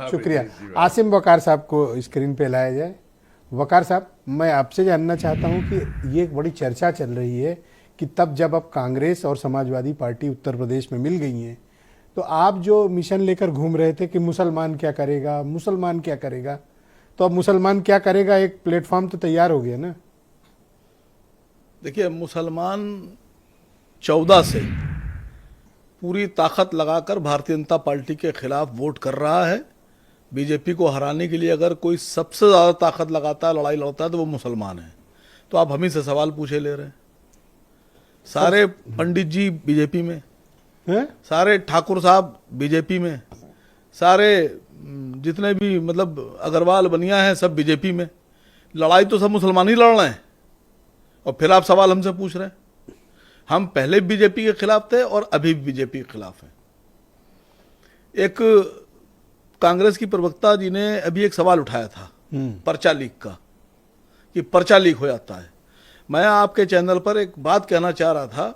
शुक्रिया। आसिम वकार साहब को स्क्रीन पे लाया जाए। वकार साहब, मैं आपसे जानना चाहता हूं कि ये एक बड़ी चर्चा चल रही है कि तब जब अब कांग्रेस और समाजवादी पार्टी उत्तर प्रदेश में मिल गई हैं, तो आप जो मिशन लेकर घूम रहे थे कि मुसलमान क्या करेगा, मुसलमान क्या करेगा, तो अब मुसलमान क्या करेगा एक प्लेटफॉर्म तो तैयार हो गया ना। देखिए, मुसलमान 14 से पूरी ताकत लगाकर भारतीय जनता पार्टी के खिलाफ वोट कर रहा है। बीजेपी को हराने के लिए अगर कोई सबसे ज़्यादा ताकत लगाता है, लड़ाई लड़ता है, तो वो मुसलमान है। तो आप हम ही से सवाल पूछे ले रहे हैं। सारे पंडित जी बीजेपी में है? सारे ठाकुर साहब बीजेपी में, सारे जितने भी मतलब अग्रवाल बनिया हैं सब बीजेपी में। लड़ाई तो सब मुसलमान ही लड़ रहे हैं, और फिर आप सवाल हमसे पूछ रहे हैं। हम पहले बीजेपी के खिलाफ थे और अभी भी बीजेपी के खिलाफ हैं। एक कांग्रेस की प्रवक्ता जी ने अभी एक सवाल उठाया था पर्चा लीक का, कि पर्चा लीक हो जाता है। मैं आपके चैनल पर एक बात कहना चाह रहा था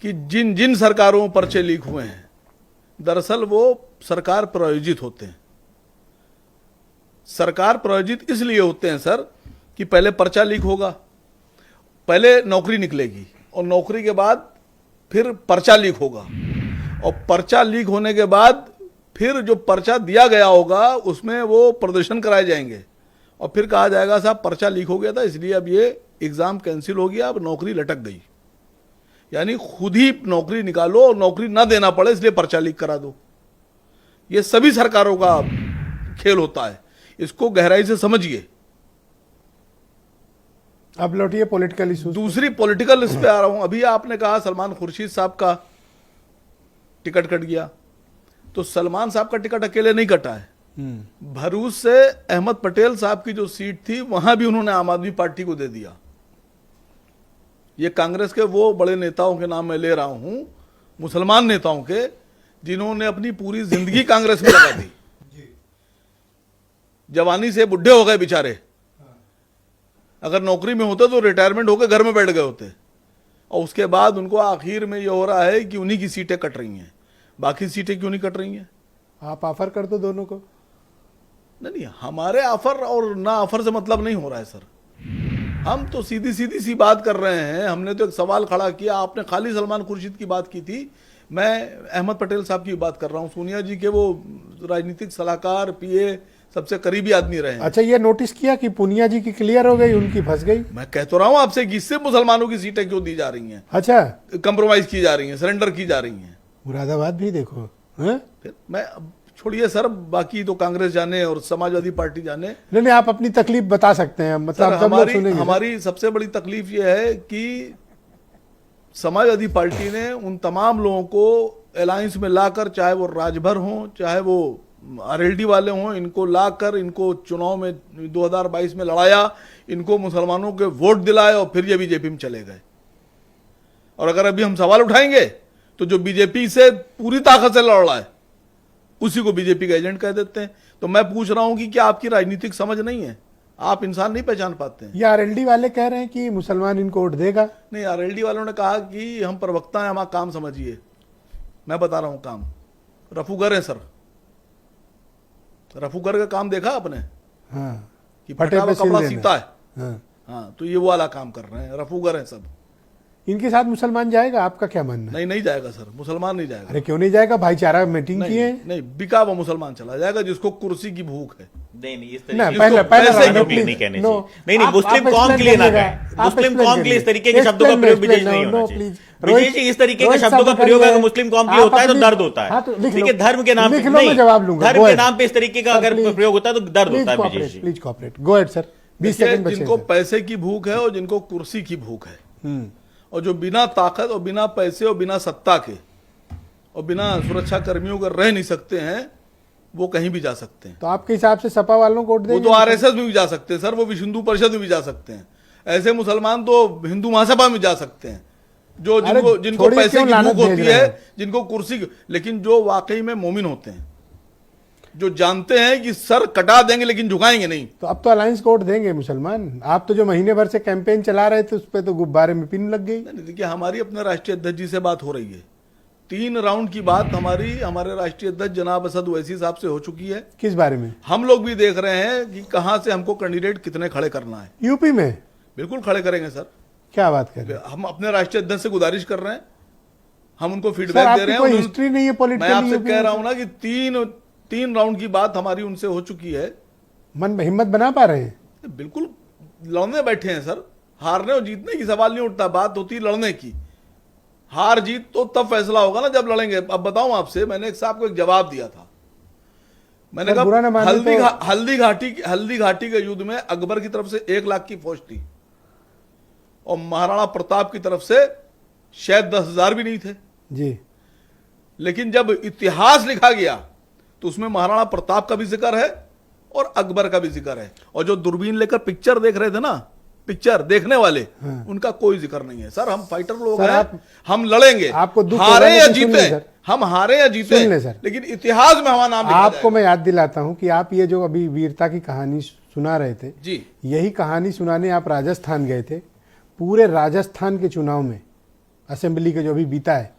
कि जिन जिन सरकारों में पर्चे लीक हुए हैं, दरअसल वो सरकार प्रायोजित होते हैं। सरकार प्रायोजित इसलिए होते हैं सर कि पहले पर्चा लीक होगा, पहले नौकरी निकलेगी, और नौकरी के बाद फिर पर्चा लीक होगा, और पर्चा लीक होने के बाद फिर जो पर्चा दिया गया होगा उसमें वो प्रदर्शन कराए जाएंगे, और फिर कहा जाएगा साहब पर्चा लीक हो गया था इसलिए अब ये एग्ज़ाम कैंसिल हो गया, अब नौकरी लटक गई। यानी खुद ही नौकरी निकालो और नौकरी ना देना पड़े इसलिए पर्चा लीक करा दो। ये सभी सरकारों का खेल होता है, इसको गहराई से समझिए। अब लौटिए पॉलिटिकल इशू। दूसरी पॉलिटिकल इस पे आ रहा हूं। अभी आपने कहा सलमान खुर्शीद साहब का टिकट कट गया, तो सलमान साहब का टिकट अकेले नहीं कटा है। भरूच से अहमद पटेल साहब की जो सीट थी वहां भी उन्होंने आम आदमी पार्टी को दे दिया। ये कांग्रेस के वो बड़े नेताओं के नाम मैं ले रहा हूं, मुसलमान नेताओं के, जिन्होंने अपनी पूरी जिंदगी कांग्रेस में लगा दी। जवानी से बुढ़े हो गए बेचारे, अगर नौकरी में होते तो रिटायरमेंट होकर घर में बैठ गए होते, और उसके बाद उनको आखिर में ये हो रहा है कि उन्हीं की सीटें कट रही हैं, बाकी सीटें क्यों नहीं कट रही हैं? आप ऑफर कर दो दोनों को। नहीं, हमारे ऑफर और ना ऑफर से मतलब नहीं हो रहा है सर। हम तो सीधी सीधी सी बात कर रहे हैं। हमने तो एक सवाल खड़ा किया, आपने खाली सलमान खुर्शीद की बात की थी, मैं अहमद पटेल साहब की बात कर रहा हूँ। सोनिया जी के वो राजनीतिक सलाहकार, पीए, सबसे करीबी आदमी रहे हैं। अच्छा, ये नोटिस किया कि पूनिया जी की क्लियर हो गई, उनकी फंस गई। मैं कह तो रहा हूँ आपसे कि इससे मुसलमानों की सीटें क्यों दी जा रही हैं, अच्छा, कंप्रोमाइज की जा रही हैं, सरेंडर की जा रही हैं। मुरादाबाद भी देखो है? फिर मैं छोड़िए सर, बाकी तो कांग्रेस जाने और समाजवादी पार्टी जाने। नहीं, आप अपनी तकलीफ बता सकते हैं, मतलब हमारी सबसे बड़ी तकलीफ ये है कि समाजवादी पार्टी ने उन तमाम लोगों को अलायंस में लाकर, चाहे वो राजभर हों चाहे वो आरएलडी वाले हों, इनको लाकर इनको चुनाव में 2022 में लड़ाया, इनको मुसलमानों के वोट दिलाए, और फिर ये बीजेपी में चले गए। और अगर अभी हम सवाल उठाएंगे तो जो बीजेपी से पूरी ताकत से लड़ रहा है उसी को बीजेपी का एजेंट कह देते हैं। तो मैं पूछ रहा हूं कि क्या आपकी राजनीतिक समझ नहीं है? आप इंसान नहीं पहचान पाते हैं? ये आरएलडी वाले कह रहे हैं कि मुसलमान इनको वोट देगा। नहीं, आरएलडी वालों ने कहा कि हम प्रवक्ता हैं, हमारा काम समझिए। मैं बता रहा हूं काम, रफूगर है सर। रफूगर का काम देखा आपने? हाँ, कि फटा हुआ कपड़ा सीता है। हाँ, तो ये वो वाला काम कर रहे हैं, रफूगर है सब। इनके साथ मुसलमान जाएगा? आपका क्या मानना है? नहीं जाएगा सर, मुसलमान नहीं जाएगा। अरे क्यों नहीं जाएगा? भाईचारा मीटिंग की है। नहीं, बिका हुआ मुसलमान चला जाएगा जिसको कुर्सी की भूख है। नहीं, इस नहीं, तरीके पहले नहीं कहने चाहिए। नहीं, मुस्लिम कौम के लिए ना कहें। मुस्लिम कौम के लिए इस तरीके के शब्दों का प्रयोग विशेष नहीं होना चाहिए। विशेष जी इस तरीके के शब्दों का प्रयोग अगर मुस्लिम कौम के लिए होता है तो दर्द होता है। देखिए, धर्म के नाम पे नहीं, धर्म के नाम पे इस तरीके का अगर प्रयोग होता है तो दर्द होता है। Vishesh please cooperate. Go ahead sir, 20 second बचे। जिनको पैसे की भूख है और जिनको कुर्सी की भूख है, और जो बिना ताकत और बिना पैसे और बिना सत्ता के और बिना सुरक्षा कर्मियों के रह नहीं सकते हैं, वो कहीं भी जा सकते हैं। तो आपके हिसाब से सपा वालों को वोट देंगे? वो तो आरएसएस में भी जा सकते हैं सर, वो विश्व हिंदू परिषद में भी जा सकते हैं। ऐसे मुसलमान तो हिंदू महासभा में जा सकते हैं, जो जिनको पैसे की भूख होती है, जिनको कुर्सी। लेकिन जो वाकई में मोमिन होते हैं, जो जानते हैं कि सर कटा देंगे लेकिन झुकाएंगे नहीं, तो अब तो अलायंस को वोट देंगे मुसलमान। आप तो जो महीने भर से कैंपेन चला रहे थे उस पर तो गुब्बारे में पिन लग गई। देखिए, हमारी अपने राष्ट्रीय अध्यक्ष जी से बात हो रही है, 3 राउंड की बात हमारे राष्ट्रीय अध्यक्ष जनाब असद ओवैसी साहब से हो चुकी है। किस बारे में? हम लोग भी देख रहे हैं कि कहां से हमको कैंडिडेट कितने खड़े करना है। यूपी में बिल्कुल खड़े करेंगे सर। क्या बात कर रहे हैं? हम अपने राष्ट्रीय अध्यक्ष से गुजारिश कर रहे हैं, हम उनको सर, फीडबैक दे आपकी रहे हैं। कोई हिस्ट्री नहीं है मैं पॉलिटिकल। आपसे कह रहा हूं ना कि तीन राउंड की बात हमारी उनसे हो चुकी है। मन में हिम्मत बना पा रहे हैं? बिल्कुल लड़ने बैठे हैं सर। हारने और जीतने की सवाल नहीं उठता, बात होती है लड़ने की। हार जीत तो तब फैसला होगा ना जब लड़ेंगे। अब बताऊं आपसे, मैंने एक साहब को एक जवाब दिया था। मैंने सर, बुरा ना कहा माने हल्दी घाटी के युद्ध में अकबर की तरफ से 1 लाख की फौज थी और महाराणा प्रताप की तरफ से शायद 10,000 भी नहीं थे जी। लेकिन जब इतिहास लिखा गया तो उसमें महाराणा प्रताप का भी जिक्र है और अकबर का भी जिक्र है। और जो दूरबीन लेकर पिक्चर देख रहे थे ना, पिक्चर देखने वाले, उनका कोई जिक्र नहीं है। सर हम फाइटर लोग सर, हैं, हम लड़ेंगे, आपको दुख हारे होगा या लेकिन सुन जीते, लें सर। हम हारे या जीते, सुन लें सर। लेकिन इतिहास में हमारा नाम लिखा आपको मैं याद दिलाता हूं कि आप ये जो अभी वीरता की कहानी सुना रहे थे, जी, यही कहानी सुनाने आप राजस्थान गए थे। पूरे राजस्थान के चुनाव में असेंबली के जो अभी बीता है,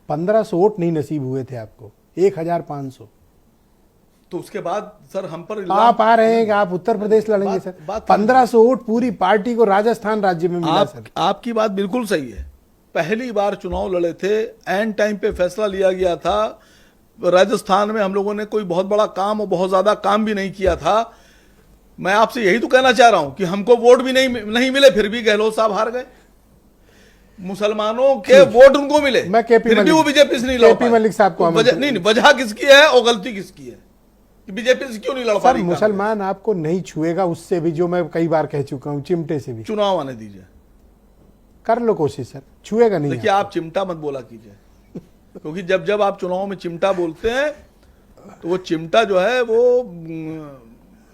1500 वोट नहीं नसीब हुए थे आपको, 1500। तो उसके बाद सर हम पर आप आ रहे हैं कि आप उत्तर प्रदेश लड़ेंगे सर। 1500 वोट पूरी पार्टी को राजस्थान राज्य में मिला सर। आपकी बात बिल्कुल सही है। पहली बार चुनाव लड़े थे, एंड टाइम पे फैसला लिया गया था। राजस्थान में हम लोगों ने कोई बहुत बड़ा काम और बहुत ज्यादा काम भी नहीं किया था। मैं आपसे यही तो कहना चाह रहा हूं कि हमको वोट भी नहीं मिले, फिर भी गहलोत साहब हार गए। मुसलमानों के वोट उनको मिले, मैं केपी फिर भी वो बीजेपी से नहीं लड़ पाए। मलिक साहब को नहीं, वजह किसकी है और गलती किसकी है कि बीजेपी से क्यों नहीं लड़ पा सर, रही? मुसलमान आपको नहीं छुएगा, उससे भी जो मैं कई बार कह चुका हूं, चिमटे से भी। चुनाव आने दीजिए, कर लो कोशिश सर, छुएगा नहीं। देखिए आप चिमटा मत बोला कीजिए क्योंकि जब आप चुनाव में चिमटा बोलते हैं तो वो चिमटा जो है वो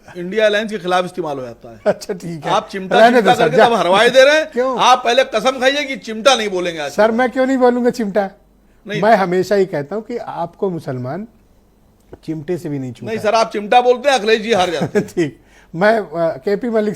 इंडिया अलायंस के खिलाफ इस्तेमाल हो जाता है। अच्छा ठीक है, आप चिमटा करके तब हरवाई दे रहे हैं। क्यों? आप पहले कसम खाइए कि चिमटा नहीं बोलेंगे आज। सर मैं क्यों नहीं बोलूंगा चिमटा? नहीं, मैं हमेशा ही कहता हूं कि आपको मुसलमान चिमटे से भी नहीं छूता। नहीं सर, आप चिमटा बोलते हैं, अखिलेश जी हार जाते हैं। ठीक, मैं केपी मलिक